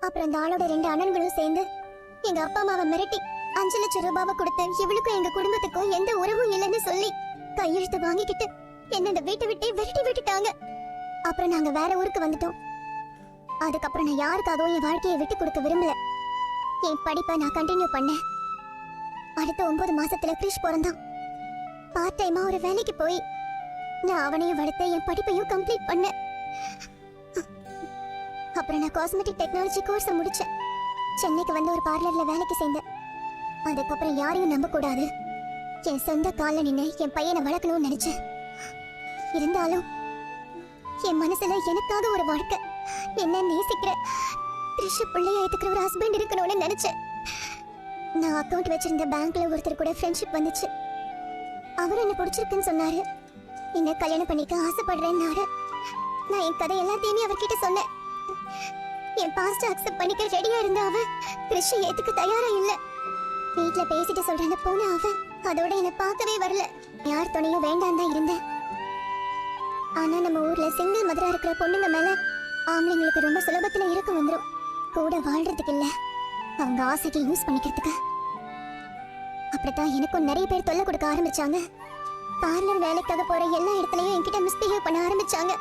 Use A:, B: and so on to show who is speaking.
A: அப்புறம் அந்த ஆளோட 2 அண்ணன்களும் சேர்ந்து எங்க அப்பா அம்மாவை மிரட்டி 5 லட்சம் ரூபாவை கொடுத்து இவளுக்கும் எங்க குடும்பத்துக்கும் எந்த உறவும் இல்லைன்னு சொல்லி கையெழுத்து வாங்கிக்கிட்டு என்ன இந்த வீட்டை விட்டே விரட்டி விட்டுட்டாங்க. அப்புறம் நாங்க வேற ஊருக்கு வந்துட்டோம். அதுக்கப்புறம் நான் யாருக்காகவும் என் வாழ்க்கையை விட்டு கொடுக்க விரும்பல. என் படிப்பை நான் கண்டினியூ பண்ணேன். அடுத்த 9 மாசத்துல கிறிஷ் பிறந்தான். பார்ட் டைமா ஒரு வேலைக்கு போய் நான் அவனையும் வளர்த்து என் படிப்பையும் கம்ப்ளீட் பண்ணேன். அப்புறம் நான் காஸ்மெட்டிக் டெக்னாலஜி கோர்ஸை முடிச்சேன். சென்னைக்கு வந்து ஒரு பார்லர்ல வேலைக்கு சேர்ந்தேன். அதுக்கப்புறம் யாரையும் நம்ப கூடாது, என் சொந்த கால்ல நின்று என் பையனை வளர்க்கணும்னு நினைச்சேன். இருந்தாலும் என் மனசுல எனக்காக ஒரு வாழ்க்கை, என்ன நேசிக்கிற கிறிஷ் பிள்ளைய ஏத்துக்கிற ஒரு ஹஸ்பண்ட் இருக்கணும்னு நினைச்சேன். நான் அக்கவுண்ட் வச்சிருந்த பேங்க்ல ஒருத்தர் கூட ஃப்ரெண்ட்ஷிப் வந்துச்சு. அவர் என்ன பிடிச்சிருக்குன்னு சொன்னாரு. என்ன கல்யாணம் பண்ணிக்க ஆசைப்படுறேன்னாரு. நான் என் கதை எல்லாத்தையுமே அவர்கிட்ட சொன்னேன். என் பாஸ்ட் அக்செப்ட் பண்ணிக்க ரெடியா இருந்த அவன் கிறிஷ் ஏத்துக்க தயாரா இல்ல. வீட்ல பேசிட்டு சொல்றேன்னு போன அவன் அதோட என்ன பார்க்கவே வரல. யார் துணையும் வேண்டாம் தான் இருந்தேன். ஆனா நம்ம ஊர்ல சிங்கிள் மதரா இருக்கிற பொண்ணுங்க மேல ஆம்பளைங்களுக்கு ரொம்ப சுலபத்துல இருக்க வந்துரும். கூட வாழ்றதுக்கு இல்ல, அவங்க ஆசைக்கு யூஸ் பண்ணிக்கிறதுக்கு. அப்படித்தான் எனக்கும் நிறைய பேர் தொல்லை கொடுக்க ஆரம்பிச்சாங்க. பார்லர் வேலைக்காக போற எல்லா இடத்துலயும் என்கிட்ட மிஸ்பிஹேவ் பண்ண ஆரம்பிச்சாங்க.